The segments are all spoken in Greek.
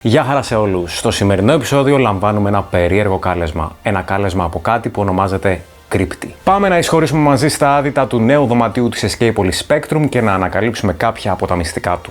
Γεια χαρά σε όλους. Στο σημερινό επεισόδιο λαμβάνουμε ένα περίεργο κάλεσμα. Ένα κάλεσμα από κάτι που ονομάζεται κρύπτη. Πάμε να εισχωρήσουμε μαζί στα άδυτα του νέου δωματίου της Escapolis Spectrum και να ανακαλύψουμε κάποια από τα μυστικά του.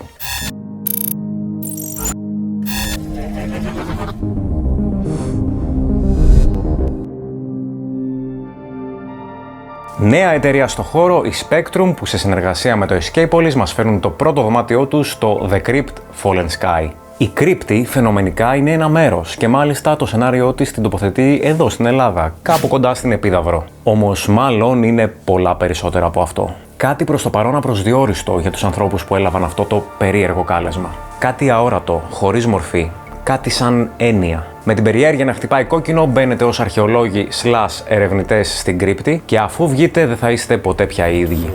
Νέα εταιρεία στο χώρο, η Spectrum, που σε συνεργασία με το Escapolis μας φέρνουν το πρώτο δωμάτιό τους στο The Crypt Fallen Sky. Η κρύπτη φαινομενικά είναι ένα μέρος και μάλιστα το σενάριό της την τοποθετεί εδώ στην Ελλάδα, κάπου κοντά στην Επίδαυρο. Όμως μάλλον είναι πολλά περισσότερα από αυτό. Κάτι προς το παρόν απροσδιόριστο για τους ανθρώπους που έλαβαν αυτό το περίεργο κάλεσμα. Κάτι αόρατο, χωρίς μορφή. Κάτι σαν έννοια. Με την περιέργεια να χτυπάει κόκκινο, μπαίνετε ως αρχαιολόγοι / ερευνητές στην κρύπτη και αφού βγείτε δεν θα είστε ποτέ πια οι ίδιοι.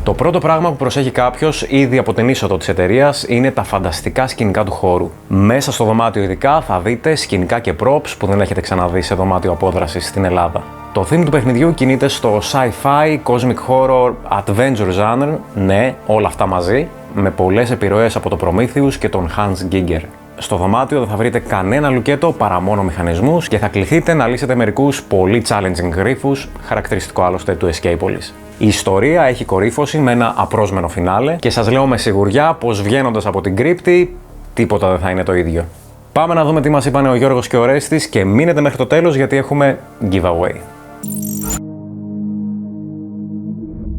Το πρώτο πράγμα που προσέχει κάποιος ήδη από την είσοδο της εταιρείας είναι τα φανταστικά σκηνικά του χώρου. Μέσα στο δωμάτιο ειδικά θα δείτε σκηνικά και props που δεν έχετε ξαναδεί σε δωμάτιο απόδρασης στην Ελλάδα. Το theme του παιχνιδιού κινείται στο sci-fi, cosmic horror, adventure genre, ναι, όλα αυτά μαζί, με πολλές επιρροές από το Prometheus και τον Hans Giger. Στο δωμάτιο δεν θα βρείτε κανένα λουκέτο παρά μόνο μηχανισμούς και θα κληθείτε να λύσετε μερικούς πολύ challenging γρίφους, χαρακτηριστικό άλλωστε του Escapolis. Η ιστορία έχει κορύφωση με ένα απρόσμενο φινάλε και σας λέω με σιγουριά πως βγαίνοντας από την κρύπτη τίποτα δεν θα είναι το ίδιο. Πάμε να δούμε τι μας είπαν ο Γιώργος και ο Ρέστης και μείνετε μέχρι το τέλος γιατί έχουμε giveaway.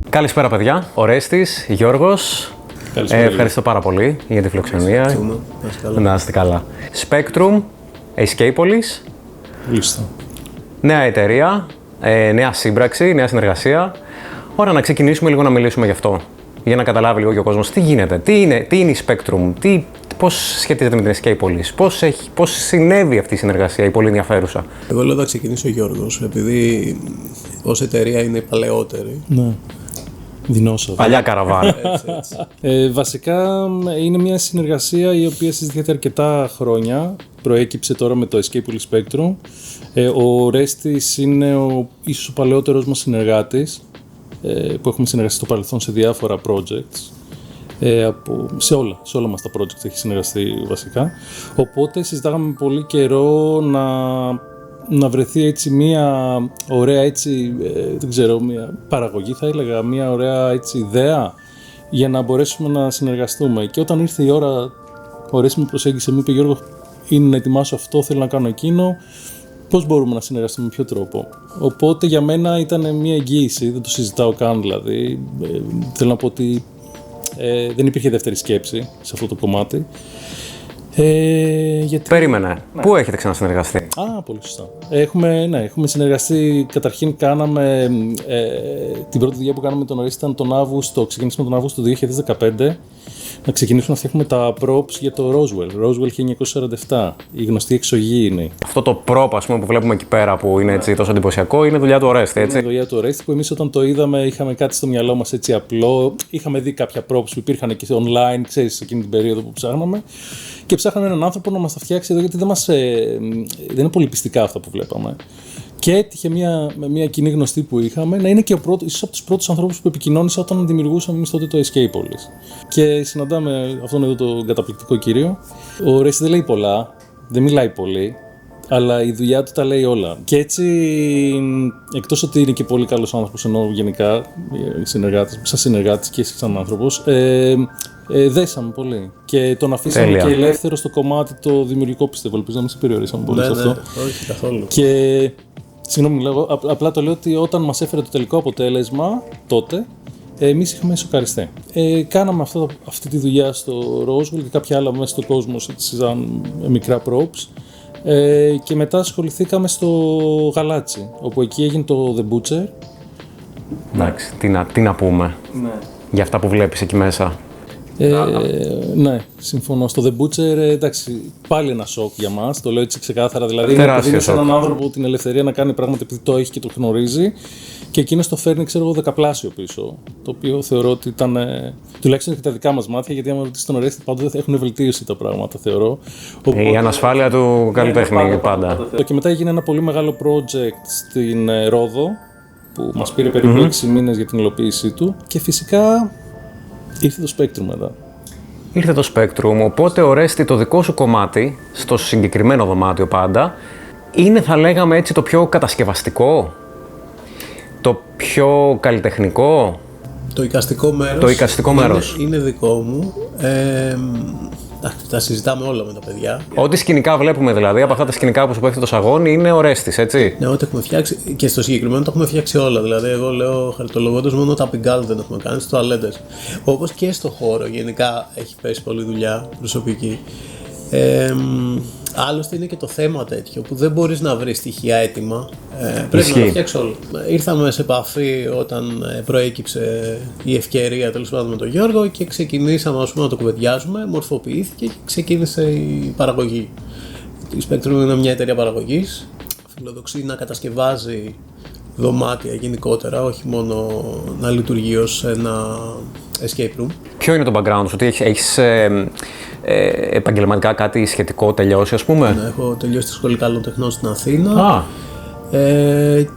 Καλησπέρα παιδιά, ο Ρέστης, Γιώργος. Ευχαριστώ πάρα πολύ για τη φιλοξενία. Να είστε καλά. Spectrum, Escapolis. Λίστα. Νέα εταιρεία, νέα σύμπραξη, νέα συνεργασία. Ωραία, να ξεκινήσουμε λίγο να μιλήσουμε γι' αυτό. Για να καταλάβει λίγο και ο κόσμος τι γίνεται, τι είναι η Spectrum, πώς σχετίζεται με την Escapolis, πώς συνέβη αυτή η συνεργασία, η πολύ ενδιαφέρουσα. Εγώ λέω να ξεκινήσει ο Γιώργος, επειδή ως εταιρεία είναι παλαιότερη. Ναι. Δεινόσαυρο. Παλιά καραβάνα. Βασικά είναι μια συνεργασία η οποία συζητιέται αρκετά χρόνια. Προέκυψε τώρα με το Escapolis Spectrum. Ο Ρέστης είναι ίσως ο παλαιότερος μας συνεργάτης που έχουμε συνεργαστεί στο παρελθόν σε διάφορα projects. Σε όλα μας τα projects έχει συνεργαστεί βασικά. Οπότε συζητάγαμε πολύ καιρό να βρεθεί έτσι μια ωραία έτσι, δεν ξέρω, μια παραγωγή θα έλεγα, μια ωραία έτσι ιδέα για να μπορέσουμε να συνεργαστούμε. Και όταν ήρθε η ώρα, ο Ρέστης με προσέγγισε, μου είπε Γιώργο, είναι να ετοιμάσω αυτό, θέλω να κάνω εκείνο, πώς μπορούμε να συνεργαστούμε, με ποιο τρόπο. Οπότε για μένα ήταν μια εγγύηση, δεν το συζητάω καν δηλαδή, θέλω να πω ότι δεν υπήρχε δεύτερη σκέψη σε αυτό το κομμάτι. Περίμενε. Ναι. Πού έχετε ξανασυνεργαστεί? Πολύ σωστά. Έχουμε συνεργαστεί. Καταρχήν κάναμε την πρώτη δουλειά που κάναμε με τον Ρέστη ήταν τον Αύγουστο. Ξεκινήσαμε τον Αύγουστο του 2015 να ξεκινήσουμε να φτιάχνουμε τα props για το Roswell 1947, η γνωστή εξωγήινη. Αυτό το prop, ας πούμε, που βλέπουμε εκεί πέρα που είναι έτσι τόσο εντυπωσιακό, είναι δουλειά του Ορέστη, έτσι. Είναι δουλειά του Ορέστη που εμείς όταν το είδαμε είχαμε κάτι στο μυαλό μας έτσι απλό. Είχαμε δει κάποια props που υπήρχαν και online, ξέρεις, εκείνη την περίοδο που ψάχναμε. Και ψάχναμε έναν άνθρωπο να μας τα φτιάξει εδώ γιατί δεν είναι πολύ πιστικά αυτά που βλέπαμε. Και έτυχε με μια κοινή γνωστή που είχαμε να είναι και ίσως από τους πρώτους ανθρώπους που επικοινώνησα όταν δημιουργούσαμε εμείς τότε το Escapolis. Και συναντάμε αυτόν εδώ τον καταπληκτικό κύριο. Ο Ρέστης δεν λέει πολλά, δεν μιλάει πολύ, αλλά η δουλειά του τα λέει όλα. Και έτσι, εκτός ότι είναι και πολύ καλός άνθρωπος, ενώ γενικά σαν συνεργάτης και σαν άνθρωπος, δέσαμε πολύ. Και τον αφήσαμε και ελεύθερο στο κομμάτι το δημιουργικό, πιστεύω. Ελπίζω να μην σε περιορίσαμε πολύ σε αυτό. Όχι καθόλου. Και συγγνώμη, απλά το λέω ότι όταν μας έφερε το τελικό αποτέλεσμα τότε, εμείς είχαμε σοκαριστεί. Κάναμε αυτή τη δουλειά στο Roswell και κάποια άλλα μέσα στον κόσμο, σαν μικρά props. Και μετά ασχοληθήκαμε στο Γαλάτσι, όπου εκεί έγινε το The Butcher. Εντάξει, τι να πούμε για αυτά που βλέπεις εκεί μέσα. Ναι, συμφωνώ. Στο The Butcher, εντάξει, πάλι ένα σοκ για μας, το λέω έτσι ξεκάθαρα. Δηλαδή, είναι σε έναν άνθρωπο την ελευθερία να κάνει πράγματα επειδή το έχει και το γνωρίζει, και εκείνος το φέρνει, ξέρω εγώ, δεκαπλάσιο πίσω. Το οποίο θεωρώ ότι ήταν. Τουλάχιστον και τα δικά μας μάτια, γιατί άμα ρωτήσει τον Ορέστη, πάντοτε έχουν βελτίωση τα πράγματα, θεωρώ. Η ανασφάλεια του καλλιτέχνη πάντα. Και μετά έγινε ένα πολύ μεγάλο project στην Ρόδο, που μας πήρε περίπου 6 μήνες για την υλοποίησή του, και φυσικά ήρθε το Spectrum εδώ. ήρθε το Spectrum, οπότε Ορέστη το δικό σου κομμάτι, στο συγκεκριμένο δωμάτιο πάντα, είναι θα λέγαμε έτσι το πιο κατασκευαστικό, το πιο καλλιτεχνικό. Το εικαστικό μέρος, το εικαστικό μέρος. Είναι δικό μου. Τα συζητάμε όλα με τα παιδιά. Ό,τι σκηνικά βλέπουμε δηλαδή, από αυτά τα σκηνικά που σου πέφτει το σαγόνι, είναι ο Ρέστης, έτσι. Ναι, ό,τι έχουμε φτιάξει και στο συγκεκριμένο το έχουμε φτιάξει όλα. Δηλαδή, εγώ λέω χαριτολογώντας, μόνο τα πιγκάλ δεν έχουμε κάνει, στις τουαλέτες. Όπως και στο χώρο, γενικά έχει πέσει πολλή δουλειά προσωπική. Άλλωστε είναι και το θέμα τέτοιο που δεν μπορείς να βρεις στοιχεία έτοιμα. Πρέπει να τα φτιάξεις όλα. Ήρθαμε σε επαφή όταν προέκυψε η ευκαιρία τέλος πάντων με τον Γιώργο και ξεκινήσαμε να το κουβεντιάζουμε, μορφοποιήθηκε και ξεκίνησε η παραγωγή. Η Spectrum είναι μια εταιρεία παραγωγής, φιλοδοξεί να κατασκευάζει δωμάτια γενικότερα, όχι μόνο να λειτουργεί ως ένα escape room. Ποιο είναι το background σου, ότι έχεις επαγγελματικά κάτι σχετικό τελειώσει, ας πούμε? Ναι, έχω τελειώσει τη Σχολή Καλών Τεχνών στην Αθήνα.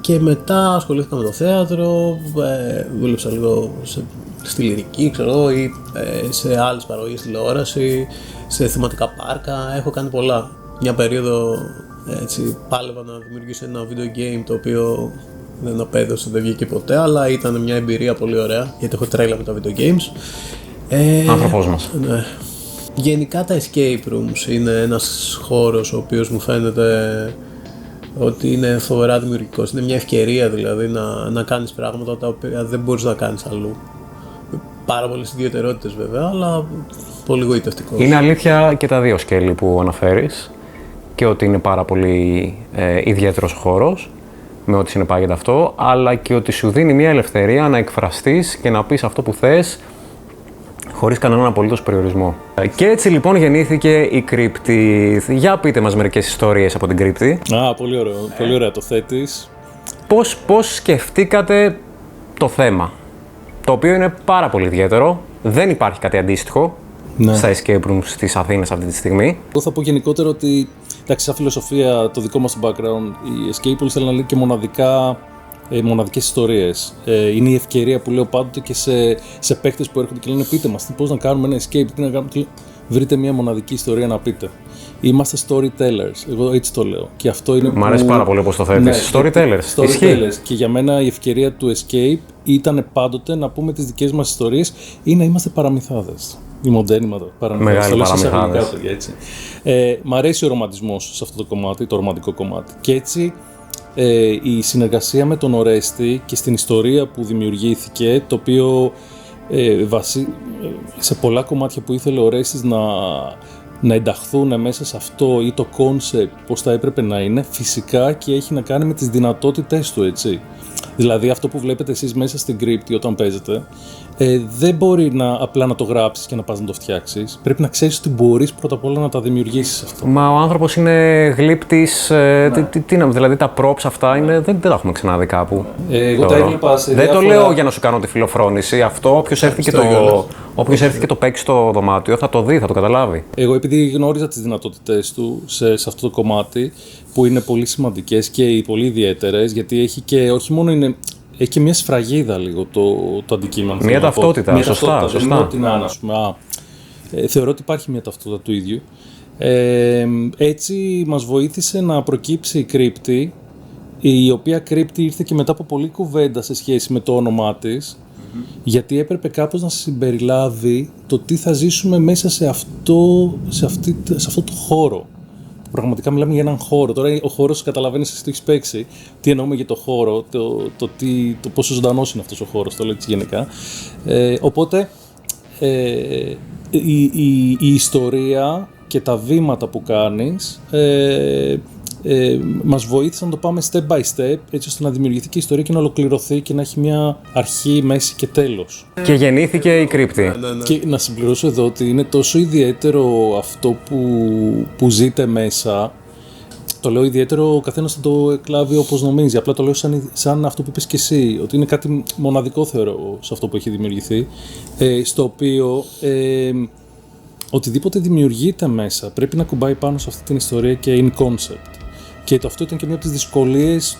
Και μετά ασχολήθηκα με το θέατρο, δούλεψα λίγο στη λυρική, ξέρω, ή σε άλλες παραγωγές τηλεόραση, σε θεματικά πάρκα, έχω κάνει πολλά. Μια περίοδο έτσι πάλευα να δημιουργήσω ένα video game το οποίο δεν απέδωσε, δεν βγήκε ποτέ, αλλά ήταν μια εμπειρία πολύ ωραία, γιατί έχω τρέλα με τα video games. Άνθρωπός μας. Ναι. Γενικά τα escape rooms είναι ένας χώρος ο οποίος μου φαίνεται ότι είναι φοβερά δημιουργικός. Είναι μια ευκαιρία δηλαδή να κάνεις πράγματα τα οποία δεν μπορείς να κάνεις αλλού. Πάρα πολλές ιδιαιτερότητες βέβαια, αλλά πολύ γοητευτικό. Είναι αλήθεια και τα δύο σκέλη που αναφέρεις, και ότι είναι πάρα πολύ ιδιαίτερος χώρος με ό,τι συνεπάγεται αυτό, αλλά και ότι σου δίνει μια ελευθερία να εκφραστείς και να πεις αυτό που θες χωρίς κανέναν απολύτως περιορισμό. Και έτσι λοιπόν γεννήθηκε η Κρύπτη. Για πείτε μας μερικές ιστορίες από την Κρύπτη. Πολύ ωραίο. Πολύ ωραία το θέτεις. Πώς σκεφτήκατε το θέμα, το οποίο είναι πάρα πολύ ιδιαίτερο, δεν υπάρχει κάτι αντίστοιχο στα escape rooms της Αθήνας αυτή τη στιγμή. Εγώ θα πω γενικότερα ότι, εντάξει, σαν φιλοσοφία το δικό μας background, οι escape rooms θέλουν να λέει και μοναδικές ιστορίες. Είναι η ευκαιρία που λέω πάντοτε και σε παίκτες που έρχονται και λένε πείτε μας πώς να κάνουμε ένα escape, τι να κάνουμε, βρείτε μια μοναδική ιστορία να πείτε. Είμαστε storytellers, εγώ έτσι το λέω. Και αυτό είναι Μ' αρέσει πάρα πολύ όπως το θέτεις. Ναι, storytellers. Και για μένα η ευκαιρία του escape ήταν πάντοτε να πούμε τις δικές μας ιστορίες ή να είμαστε παραμυθάδες. Οι μοντέρνοι παραμυθάδες. Μεγάλοι παραμυθάδες. Μ' αρέσει ο ρομαντισμός σε αυτό το κομμάτι, το ρομαντικό κομμάτι. Και έτσι η συνεργασία με τον Ορέστη και στην ιστορία που δημιουργήθηκε, το οποίο σε πολλά κομμάτια που ήθελε ο Ορέστης να ενταχθούν μέσα σε αυτό ή το κόνσεπτ πώς θα έπρεπε να είναι, φυσικά και έχει να κάνει με τις δυνατότητες του, έτσι. Δηλαδή αυτό που βλέπετε εσείς μέσα στην Κρύπτη όταν παίζετε, δεν μπορεί απλά να το γράψεις και να πας να το φτιάξεις. Πρέπει να ξέρεις ότι μπορείς πρώτα απ' όλα να τα δημιουργήσεις αυτό. Μα ο άνθρωπος είναι γλύπτης, δηλαδή τα props αυτά δεν τα έχουμε ξαναδεί κάπου. Εγώ τα έβλεπα σε Δεν το λέω για να σου κάνω τη φιλοφρόνηση, αυτό όποιος έρθει και το παίξει στο δωμάτιο θα το δει, θα το καταλάβει. Εγώ επειδή γνώριζα τις δυνατότητες του σε αυτό το κομμάτι, που είναι πολύ σημαντικές και πολύ ιδιαίτερες, γιατί έχει και όχι μόνο έχει και μια σφραγίδα λίγο το αντικείμενο. Μια ταυτότητα, σωστά. Δεν είναι ότι να θεωρώ ότι υπάρχει μια ταυτότητα του ίδιου. Έτσι μας βοήθησε να προκύψει η Κρύπτη, η οποία Κρύπτη ήρθε και μετά από πολλή κουβέντα σε σχέση με το όνομά της, γιατί έπρεπε κάπως να συμπεριλάβει το τι θα ζήσουμε μέσα σε αυτό το χώρο. Πραγματικά μιλάμε για έναν χώρο. Τώρα ο χώρος, καταλαβαίνεις, εσύ το έχεις παίξει. Τι εννοούμε για το χώρο, το πόσο ζωντανός είναι αυτός ο χώρος, το λέω έτσι γενικά. Οπότε η ιστορία και τα βήματα που κάνεις μας βοήθησαν να το πάμε step by step, έτσι ώστε να δημιουργηθεί και η ιστορία και να ολοκληρωθεί και να έχει μια αρχή, μέση και τέλος. Και γεννήθηκε η Κρύπτη. Ναι. Και να συμπληρώσω εδώ ότι είναι τόσο ιδιαίτερο αυτό που ζείτε μέσα. Το λέω ιδιαίτερο, ο καθένας θα το εκλάβει όπως νομίζει. Απλά το λέω σαν αυτό που είπες και εσύ, ότι είναι κάτι μοναδικό θεωρώ σε αυτό που έχει δημιουργηθεί, στο οποίο οτιδήποτε δημιουργείται μέσα πρέπει να κουμπάει πάνω σε αυτή την ιστορία και in concept. Και αυτό ήταν και μια από τις δυσκολίες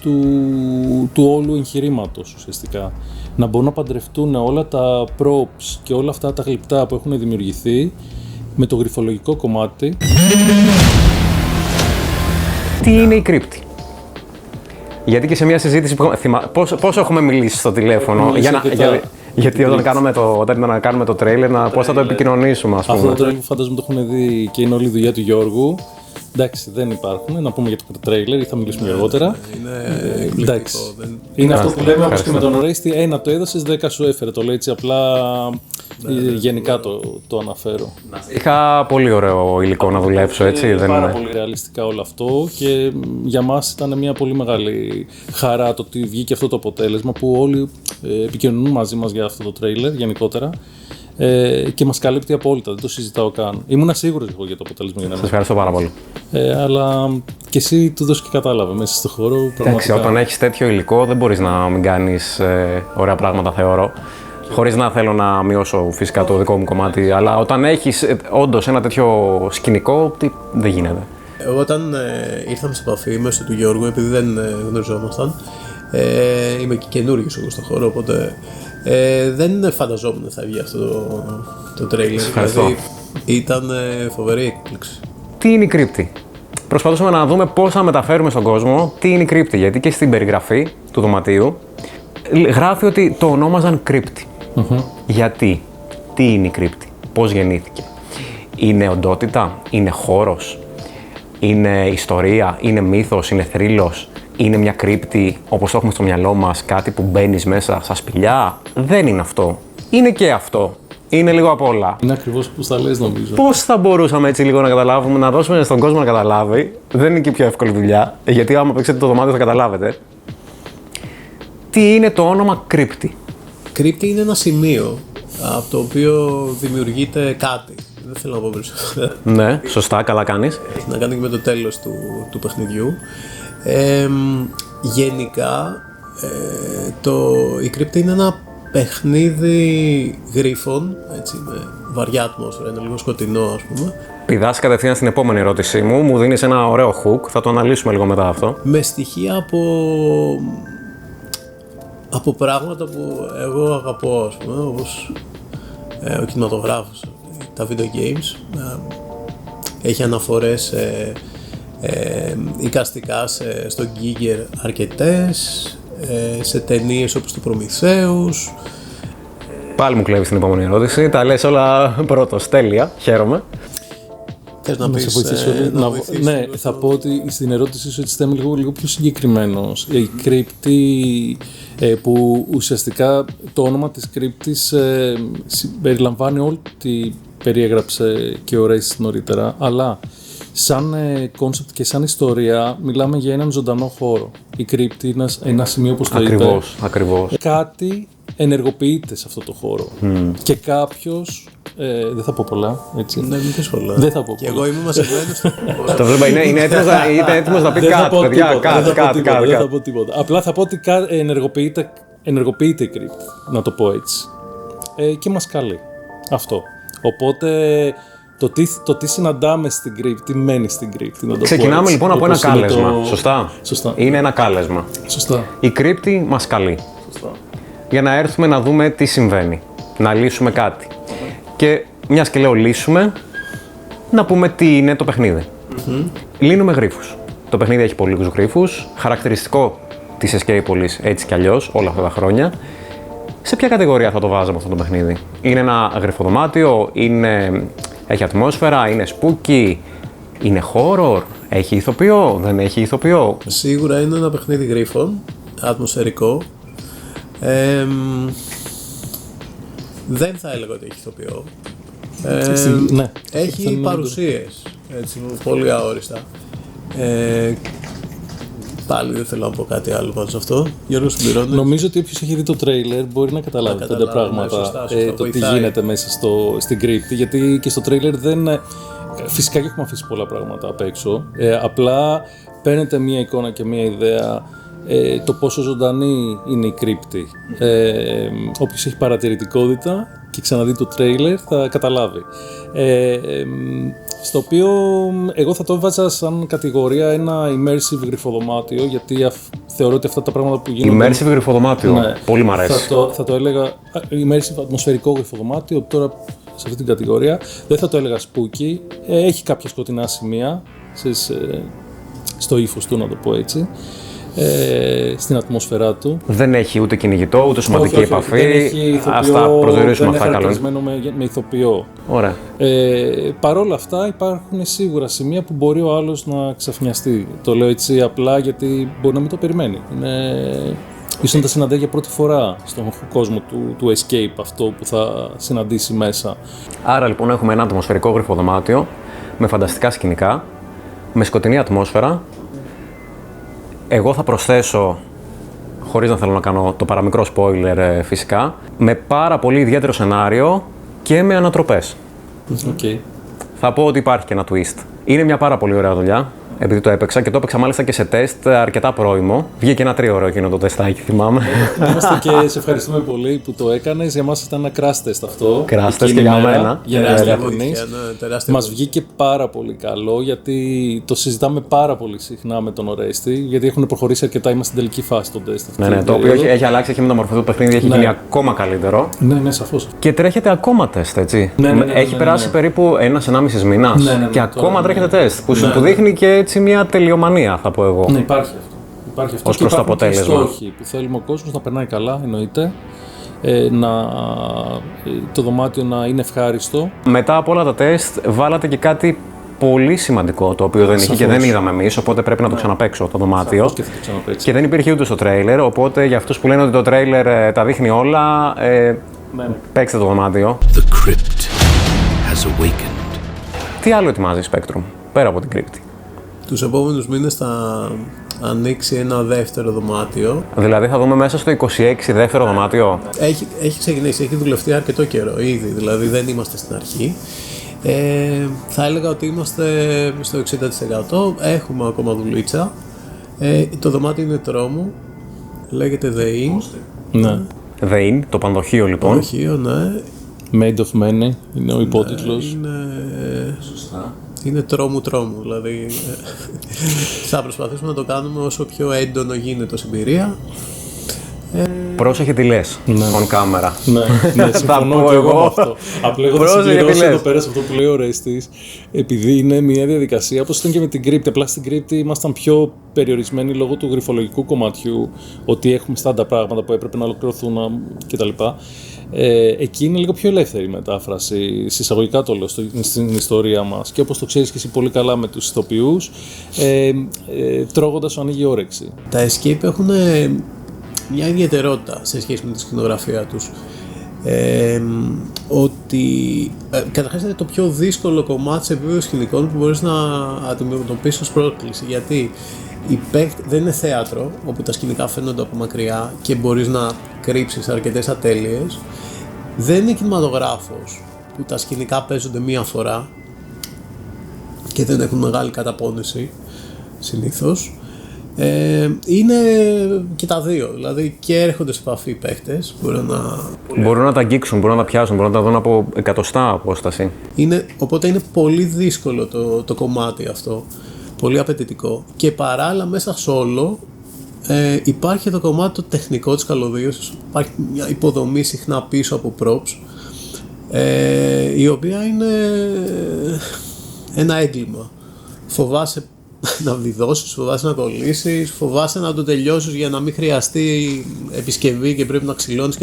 του όλου εγχειρήματος ουσιαστικά. Να μπορούν να παντρευτούν όλα τα props και όλα αυτά τα γλυπτά που έχουν δημιουργηθεί με το γριφολογικό κομμάτι. Τι είναι η κρύπτη? Γιατί και σε μια συζήτηση που πόσο έχουμε μιλήσει στο τηλέφωνο, γιατί όταν κάνουμε το τρέιλερ, πώς θα το επικοινωνήσουμε, ας πούμε. Αυτό το τρέιλερ φαντάζομαι το έχουν δει και είναι όλη η δουλειά του Γιώργου. Εντάξει, δεν υπάρχουν. Να πούμε για το τρέιλερ ή θα μιλήσουμε αργότερα. Είναι εντάξει. Είναι αυτό που λέμε όπως και με τον Oresti. Ένα το έδωσες, 10 σου έφερε. Το λέει έτσι απλά. Γενικά το αναφέρω. Είχα πολύ ωραίο υλικό να δουλέψω, έτσι. Δεν πάρα πολύ ρεαλιστικά όλο αυτό και για μας ήταν μια πολύ μεγάλη χαρά το ότι βγήκε αυτό το αποτέλεσμα που όλοι επικοινωνούν μαζί μας για αυτό το τρέιλερ γενικότερα. Και μας καλύπτει απόλυτα, δεν το συζητάω καν. Ήμουνα σίγουρος εγώ για το αποτέλεσμα. Σας ευχαριστώ πάρα πολύ. Αλλά και εσύ του δώσω και κατάλαβε μέσα στο χώρο. Εντάξει, όταν έχεις τέτοιο υλικό δεν μπορείς να μην κάνεις ωραία πράγματα, θεωρώ. Χωρίς να θέλω να μειώσω φυσικά το δικό μου κομμάτι, αλλά όταν έχεις όντως ένα τέτοιο σκηνικό, δεν γίνεται. Εγώ όταν ήρθαμε σε επαφή μέσω του Γιώργου, επειδή δεν γνωριζόμασταν, είμαι και καινούριος εγώ στον χώρο, οπότε δεν φανταζόμουν ότι θα βγει αυτό το τρέιλερ. Δηλαδή ήταν φοβερή έκπληξη. Τι είναι η κρύπτη? Προσπαθούσαμε να δούμε πώς θα μεταφέρουμε στον κόσμο τι είναι η κρύπτη, γιατί και στην περιγραφή του δωματίου γράφει ότι το ονόμαζαν κρύπτη. Γιατί? Τι είναι η κρύπτη? Πώς γεννήθηκε? Είναι οντότητα? Είναι χώρος? Είναι ιστορία? Είναι μύθος? Είναι θρύλος? Είναι μια κρύπτη όπως το έχουμε στο μυαλό μας, κάτι που μπαίνεις μέσα στα σπηλιά? Δεν είναι αυτό. Είναι και αυτό. Είναι λίγο απ' όλα. Είναι ακριβώς όπως τα λες, νομίζω. Πώς θα μπορούσαμε έτσι λίγο να καταλάβουμε, να δώσουμε στον κόσμο να καταλάβει? Δεν είναι και η πιο εύκολη δουλειά, γιατί άμα παίξετε το δωμάτιο θα καταλάβετε. Τι είναι το όνομα κρύπτη? Κρύπτη είναι ένα σημείο από το οποίο δημιουργείται κάτι. Δεν θέλω να πω περισσότερο. Ναι, σωστά, καλά κάνεις. Έχει να κάνει και με το τέλος του παιχνιδιού. Γενικά, η κρύπτη είναι ένα παιχνίδι γρίφων, έτσι, με βαριά ατμόσφαιρα, είναι λίγο σκοτεινό, ας πούμε. Πηδάς κατευθείαν στην επόμενη ερώτησή μου δίνεις ένα ωραίο hook, θα το αναλύσουμε λίγο μετά αυτό. Με στοιχεία από πράγματα που εγώ αγαπώ, ας πούμε, όπως ο κινηματογράφος, τα video games. Έχει αναφορές εικαστικά στον Giger αρκετές, σε ταινίες όπως το Προμηθέους. Πάλι μου κλέβεις την επόμενη ερώτηση, τα λες όλα πρώτος, τέλεια, χαίρομαι. Θες να πεις, ναι, θα πω ότι στην ερώτησή σου έτσι θα είμαι λίγο πιο συγκεκριμένος. Η κρύπτη, που ουσιαστικά το όνομα της κρύπτης περιλαμβάνει όλη τι περιέγραψε και ο Ρέστης νωρίτερα, αλλά σαν κόνσεπτ και σαν ιστορία μιλάμε για έναν ζωντανό χώρο. Η κρύπτη είναι ένα σημείο, όπως το είπε. Ακριβώς. Κάτι ενεργοποιείται σε αυτό το χώρο. Και κάποιος, δεν θα πω πολλά, έτσι. Ναι, μην πεις πολλά. Δεν θα πω πολλά. Και εγώ είμαι μαζεμένος. Το βλέπω, είναι έτοιμος να πει κάτι, παιδιά, κάτι. Δεν θα πω τίποτα. Απλά θα πω ότι ενεργοποιείται η κρύπτη, να το πω έτσι. Και μας καλεί. Αυτό. Οπότε το τι συναντάμε στην κρύπτη μένει στην κρύπτη. Ξεκινάμε λοιπόν από ένα κάλεσμα. Σωστά. Είναι ένα κάλεσμα. Σωστά. Η κρύπτη μας καλεί. Σωστά. Για να έρθουμε να δούμε τι συμβαίνει. Να λύσουμε κάτι. Και μιας και λέω λύσουμε, να πούμε τι είναι το παιχνίδι. Λύνουμε γρίφους. Το παιχνίδι έχει πολλούς γρίφους. Χαρακτηριστικό της Escapeolis έτσι κι αλλιώς όλα αυτά τα χρόνια. Σε ποια κατηγορία θα το βάζαμε αυτό το παιχνίδι? Είναι ένα γριφοδωμάτιο, έχει ατμόσφαιρα, είναι spooky, είναι horror, έχει ηθοποιό, δεν έχει ηθοποιό? Σίγουρα είναι ένα παιχνίδι γρίφων, ατμοσφαιρικό. Δεν θα έλεγα ότι έχει ηθοποιό. Ναι, έχει παρουσίες, έτσι, πολύ αόριστα. Πάλι δεν θέλω να πω κάτι άλλο πάνω σε αυτό. Γιώργο, συμπληρώνει. Νομίζω ότι όποιος έχει δει το τρέιλερ μπορεί να καταλάβει πέντε πράγματα. Σωστά, το τι γίνεται μέσα στην κρύπτη. Γιατί και στο τρέιλερ δεν. Φυσικά και έχουμε αφήσει πολλά πράγματα απ' έξω. Απλά παίρνετε μία εικόνα και μία ιδέα το πόσο ζωντανή είναι η κρύπτη. Όποιος έχει παρατηρητικότητα και ξαναδεί το τρέιλερ θα καταλάβει. Στο οποίο εγώ θα το έβαζα σαν κατηγορία ένα immersive γριφοδωμάτιο, γιατί θεωρώ ότι αυτά τα πράγματα που γίνονται... Immersive γριφοδωμάτιο, ναι, πολύ μ' αρέσει. Θα το έλεγα immersive ατμοσφαιρικό γριφοδωμάτιο. Τώρα σε αυτή την κατηγορία. Δεν θα το έλεγα spooky. Έχει κάποια σκοτεινά σημεία στο ύφος του, να το πω έτσι. Στην ατμόσφαιρά του. Δεν έχει ούτε κυνηγητό, ούτε σωματική επαφή. Δεν έχει ηθοποιό, ας τα προσδιορίσουμε δεν αυτά είναι καλώς. με ηθοποιό. Ωραία. Παρ' όλα αυτά υπάρχουν σίγουρα σημεία που μπορεί ο άλλος να ξαφνιαστεί. Το λέω έτσι απλά γιατί μπορεί να μην το περιμένει. Ίσως να τα συναντάει για πρώτη φορά στον κόσμο του escape αυτό που θα συναντήσει μέσα. Άρα λοιπόν έχουμε ένα ατμοσφαιρικό γρυφοδωμάτιο με φανταστικά σκηνικά, με σκοτεινή ατμόσφαιρα. Εγώ θα προσθέσω, χωρίς να θέλω να κάνω το παραμικρό spoiler φυσικά, με πάρα πολύ ιδιαίτερο σενάριο και με ανατροπές. Okay. Θα πω ότι υπάρχει και ένα twist. Είναι μια πάρα πολύ ωραία δουλειά, επειδή το έπαιξα και το έπαιξα μάλιστα και σε τεστ αρκετά πρώιμο. Βγήκε ένα 3ωρο εκείνο το τεστάκι, θυμάμαι. Είμαστε και σε ευχαριστούμε πολύ που το έκανες. Για μας ήταν ένα crash test αυτό. Crash test και για μένα. Μας βγήκε πάρα πολύ καλό, γιατί το συζητάμε πάρα πολύ συχνά με τον Ορέστη, γιατί έχουν προχωρήσει αρκετά, είμαστε στην τελική φάση των τεστ. Ναι, το οποίο έχει αλλάξει, έχει μεταμορφωθεί το παιχνίδι, έχει γίνει ακόμα καλύτερο. Ναι, σαφώς. Και τρέχετε ακόμα τεστ, έτσι. Έχει περάσει περίπου 1,5 μήνα και ακόμα τρέχετε τεστ. Που δείχνει και έτσι μια τελειομανία, θα πω εγώ. Ναι, υπάρχει αυτό. Ως προς το αποτέλεσμα. Και στόχοι που θέλουμε ο κόσμος να περνάει καλά, εννοείται. Το δωμάτιο να είναι ευχάριστο. Μετά από όλα τα τεστ, βάλατε και κάτι πολύ σημαντικό, το οποίο δεν είχε και δεν είδαμε εμείς, οπότε πρέπει να το ξαναπαίξω το δωμάτιο. Και δεν υπήρχε ούτε στο τρέιλερ, οπότε για αυτούς που λένε ότι το τρέιλερ τα δείχνει όλα, παίξτε το δωμάτιο. The crypt has awakened. Τι άλλο ετοιμάζει η Spectrum, πέρα από την κρύπτη? Τους επόμενους μήνες θα ανοίξει ένα δεύτερο δωμάτιο. Δηλαδή θα δούμε μέσα στο 26 δεύτερο δωμάτιο. Έχει ξεκινήσει, έχει δουλευτεί αρκετό καιρό ήδη, δηλαδή δεν είμαστε στην αρχή. Θα έλεγα ότι είμαστε στο 60%, έχουμε ακόμα δουλίτσα. Το δωμάτιο είναι τρόμου, λέγεται The Inn. Ναι. The Inn, το πανδοχείο λοιπόν. Πανδοχείο, ναι. Made of Many είναι ο υπότιτλος. Είναι τρόμου, δηλαδή θα προσπαθήσουμε να το κάνουμε όσο πιο έντονο γίνεται ως εμπειρία. Πρόσεχε τι λες, on camera. Ναι, συμφωνώ και εγώ με αυτό. Απλά εγώ θα συμπληρώσω εδώ πέρα σε αυτό που λέει ο Ρέστης, επειδή είναι μια διαδικασία, όπως ήταν και με την κρύπτη. Απλά στην κρύπτη ήμασταν πιο περιορισμένοι λόγω του γρυφολογικού κομματιού, ότι έχουμε στάντα πράγματα που έπρεπε να ολοκληρωθούν κτλ. Εκεί είναι λίγο πιο ελεύθερη η μετάφραση, συσσαγωγικά το λέω, στην ιστορία μας. Και όπως το ξέρεις και εσύ πολύ καλά με τους ηθοποιούς, τρώγοντας σου ανοίγει η όρεξη. Τα escape έχουν μια ιδιαιτερότητα σε σχέση με τη σκηνογραφία τους. Ότι καταρχάς είναι το πιο δύσκολο κομμάτι σε επίπεδο σκηνικών που μπορείς να αντιμετωπίσεις ως πρόκληση, γιατί δεν είναι θέατρο όπου τα σκηνικά φαίνονται από μακριά και μπορείς να κρύψεις αρκετές ατέλειες. Δεν είναι κινηματογράφος που τα σκηνικά παίζονται μία φορά και δεν έχουν μεγάλη καταπώνηση συνήθως. Είναι και τα δύο, δηλαδή και έρχονται σε επαφή οι παίχτες, μπορούν να τα αγγίξουν, μπορούν να τα πιάσουν, μπορούν να τα δουν από εκατοστά απόσταση. Οπότε είναι πολύ δύσκολο το κομμάτι αυτό, πολύ απαιτητικό, και παράλληλα μέσα σε όλο υπάρχει το κομμάτι το τεχνικό της καλωδίωσης. Υπάρχει μια υποδομή συχνά πίσω από props, η οποία είναι ένα έγκλημα. Φοβάσαι να βιδώσεις, φοβάσαι να κολλήσεις, φοβάσαι να το τελειώσεις για να μην χρειαστεί επισκευή και πρέπει να ξυλώνεις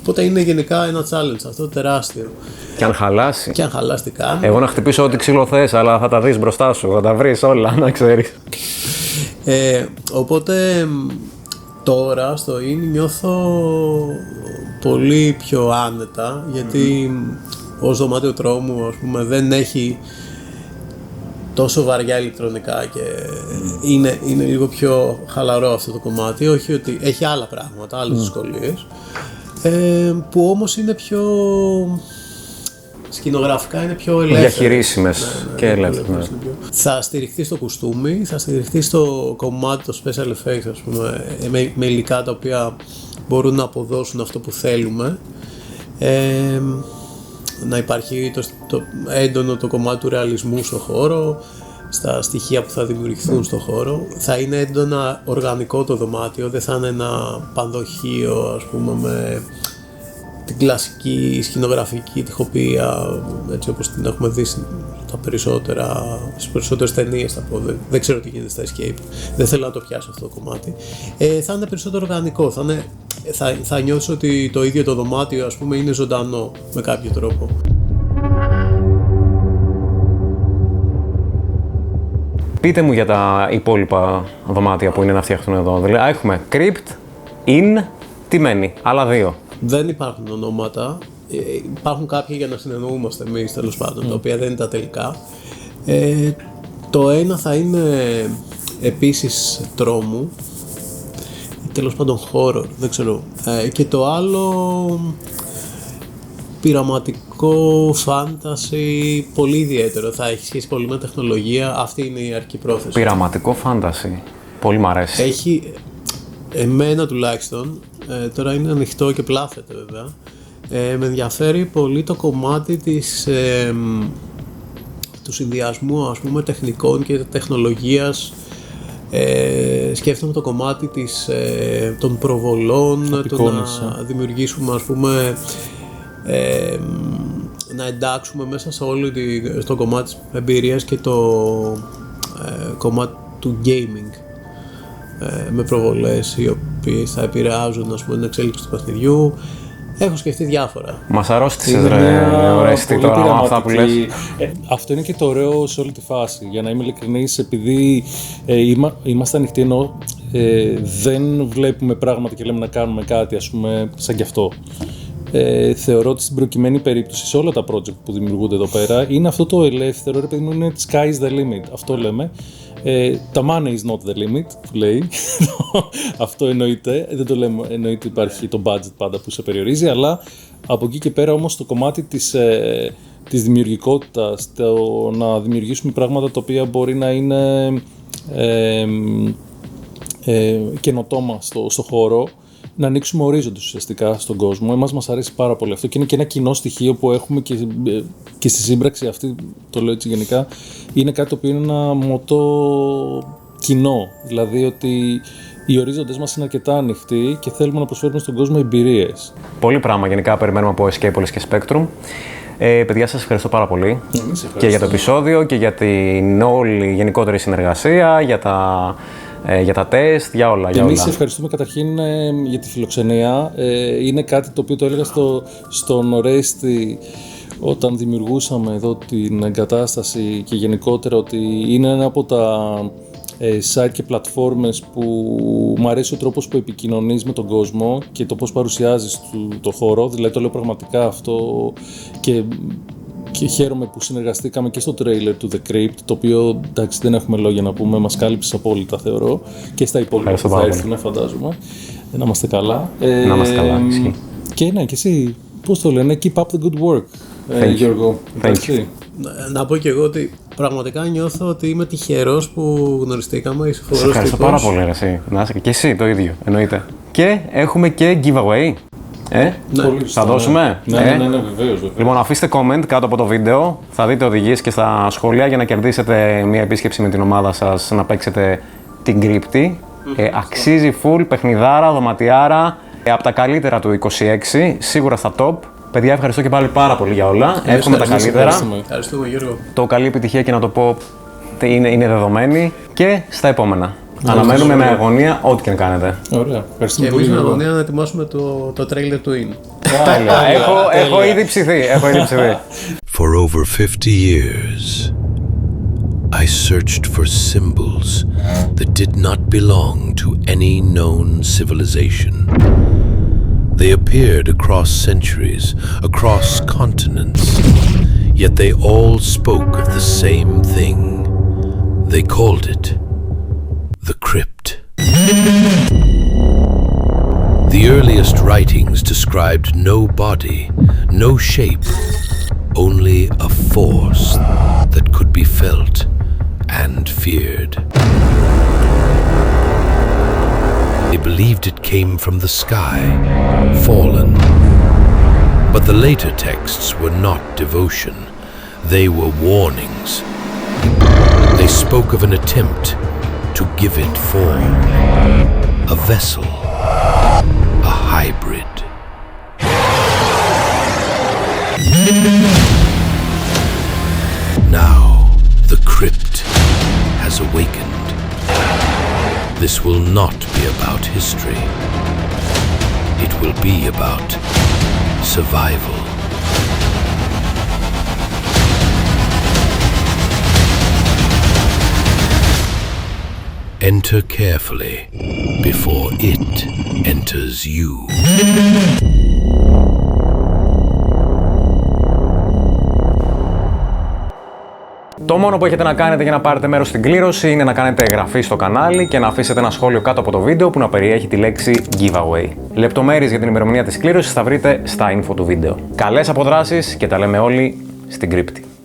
Οπότε είναι γενικά ένα challenge αυτό τεράστιο. Και αν χαλάσει. Και αν χαλάσει τι κάνει. Εγώ να χτυπήσω ό,τι ξύλο θες, αλλά θα τα δεις μπροστά σου, θα τα βρεις όλα, να ξέρεις. Οπότε τώρα στο Inn νιώθω πολύ πιο άνετα, γιατί ως δωμάτιο τρόμου, ας πούμε, δεν έχει τόσο βαριά ηλεκτρονικά και είναι λίγο πιο χαλαρό αυτό το κομμάτι. Όχι ότι έχει άλλα πράγματα, άλλες δυσκολίες, που όμως είναι πιο σκηνογραφικά, είναι πιο ελεύθερες. Διαχειρίσιμες και ελεύθερες. Θα στηριχθεί στο κουστούμι, θα στηριχθεί στο κομμάτι το special effects, ας πούμε, με υλικά τα οποία μπορούν να αποδώσουν αυτό που θέλουμε. Να υπάρχει το έντονο το κομμάτι του ρεαλισμού στο χώρο, στα στοιχεία που θα δημιουργηθούν στο χώρο. Θα είναι έντονα οργανικό το δωμάτιο, δεν θα είναι ένα πανδοχείο, ας πούμε, με την κλασική σκηνογραφική τοιχοποιία, έτσι όπως την έχουμε δει στις περισσότερες ταινίες, θα πω. Δεν ξέρω τι γίνεται στα Escape, δεν θέλω να το πιάσω αυτό το κομμάτι. Θα είναι περισσότερο οργανικό, θα νιώσεις ότι το ίδιο το δωμάτιο, ας πούμε, είναι ζωντανό με κάποιο τρόπο. Πείτε μου για τα υπόλοιπα δωμάτια που είναι να φτιαχτούν εδώ. Δηλαδή, έχουμε Crypt, In, τι μένει, άλλα 2. Δεν υπάρχουν ονόματα. Υπάρχουν κάποια για να συνεννοούμαστε εμείς, τέλος πάντων, τα οποία δεν είναι τα τελικά. Το ένα θα είναι επίσης τρόμου, τέλος πάντων horror, δεν ξέρω. Και το άλλο πειραματικό, φάνταση, πολύ ιδιαίτερο. Θα έχει σχέση πολύ με τεχνολογία. Αυτή είναι η αρχική πρόθεση. Πειραματικό φάνταση. Πολύ μ' αρέσει. Έχει, εμένα τουλάχιστον, τώρα είναι ανοιχτό και πλάθεται βέβαια, με ενδιαφέρει πολύ το κομμάτι του συνδυασμού, ας πούμε, τεχνικών και τεχνολογίας. Σκέφτομαι το κομμάτι των προβολών, το να δημιουργήσουμε, ας πούμε, να εντάξουμε μέσα σε όλο στο κομμάτι της εμπειρίας και το κομμάτι του gaming, με προβολές οι οποίες θα επηρεάζουν, ας πούμε, την εξέλιξη του παιχνιδιού. Έχω σκεφτεί διάφορα. Μας αρρώστησες ρε τώρα με αυτά που λες. Αυτό είναι και το ωραίο σε όλη τη φάση. Για να είμαι ειλικρινής, επειδή είμαστε ανοιχτοί, ενώ δεν βλέπουμε πράγματα και λέμε να κάνουμε κάτι, ας πούμε, σαν κι αυτό. Θεωρώ ότι στην προκειμένη περίπτωση, σε όλα τα project που δημιουργούνται εδώ πέρα, είναι αυτό το ελεύθερο, ρε παιδί μου, είναι sky is the limit. Αυτό λέμε. Τα money is not the limit, που λέει. Αυτό εννοείται. Δεν το λέμε, εννοείται υπάρχει το budget πάντα που σε περιορίζει, αλλά από εκεί και πέρα όμως το κομμάτι της δημιουργικότητας, το να δημιουργήσουμε πράγματα τα οποία μπορεί να είναι καινοτόμα στο χώρο, να ανοίξουμε ορίζοντες ουσιαστικά στον κόσμο. Εμάς μας αρέσει πάρα πολύ αυτό και είναι και ένα κοινό στοιχείο που έχουμε και στη σύμπραξη αυτή, το λέω έτσι γενικά, είναι κάτι το οποίο είναι ένα μοτό κοινό. Δηλαδή ότι οι ορίζοντες μας είναι αρκετά ανοιχτοί και θέλουμε να προσφέρουμε στον κόσμο εμπειρίες. Πολύ πράγμα γενικά περιμένουμε από Escapepolis και Spectrum. Παιδιά, σας ευχαριστώ πάρα πολύ και για το επεισόδιο και για την όλη γενικότερη συνεργασία, για τα τεστ, για όλα. Εμείς ευχαριστούμε καταρχήν για τη φιλοξενία. Είναι κάτι το οποίο το έλεγα στον Ορέστη όταν δημιουργούσαμε εδώ την εγκατάσταση και γενικότερα, ότι είναι ένα από τα site και πλατφόρμες που μου αρέσει ο τρόπος που επικοινωνείς με τον κόσμο και το πώς παρουσιάζεις το χώρο. Δηλαδή το λέω πραγματικά αυτό και χαίρομαι που συνεργαστήκαμε και στο τρέιλερ του The Crypt, το οποίο, εντάξει, δεν έχουμε λόγια να πούμε, μας κάλυψε απόλυτα θεωρώ, και στα υπόλοιπα που θα έρθουν, φαντάζομαι. Να είμαστε καλά. Να είμαστε καλά, ισχύει. Και ναι, και εσύ, πώς το λένε, keep up the good work, Γιώργο. Να πω και εγώ ότι πραγματικά νιώθω ότι είμαι τυχερός που γνωριστήκαμε. Σε ευχαριστώ πάρα πολύ, εσύ. Και εσύ το ίδιο, εννοείται. Και έχουμε και giveaway. Θα δώσουμε. Ναι, βεβαίως. Λοιπόν, αφήστε comment κάτω από το βίντεο. Θα δείτε οδηγίες και στα σχόλια για να κερδίσετε μια επίσκεψη με την ομάδα σας να παίξετε την Crypt. Αξίζει full, παιχνιδάρα, δωματιάρα. Από τα καλύτερα του 26, σίγουρα στα top. Παιδιά, ευχαριστώ και πάλι πάρα πολύ για όλα. Εύχομαι τα καλύτερα. Ευχαριστούμε, Γιώργο. Το καλή επιτυχία και να το πω είναι δεδομένη. Και στα επόμενα. Αναμένουμε με αγωνία ό,τι και να κάνετε. Ωραία. Και εμείς με αγωνία να ετοιμάσουμε το τρέιλερ του In. Έχω ήδη ψηθεί. For over 50 years, I searched for symbols that did not belong to any known civilization. They appeared across centuries, across continents, yet they all spoke of the same thing. They called it the Crypt. The earliest writings described no body, no shape, only a force that could be felt and feared. They believed it came from the sky, fallen. But the later texts were not devotion. They were warnings. They spoke of an attempt to give it form, a vessel, a hybrid. Now, the crypt has awakened. This will not be about history. It will be about survival. Enter carefully before it enters you. Το μόνο που έχετε να κάνετε για να πάρετε μέρος στην κλήρωση είναι να κάνετε εγγραφή στο κανάλι και να αφήσετε ένα σχόλιο κάτω από το βίντεο που να περιέχει τη λέξη giveaway. Λεπτομέρειες για την ημερομηνία της κλήρωσης θα βρείτε στα info του βίντεο. Καλές αποδράσεις και τα λέμε όλοι στην κρύπτη.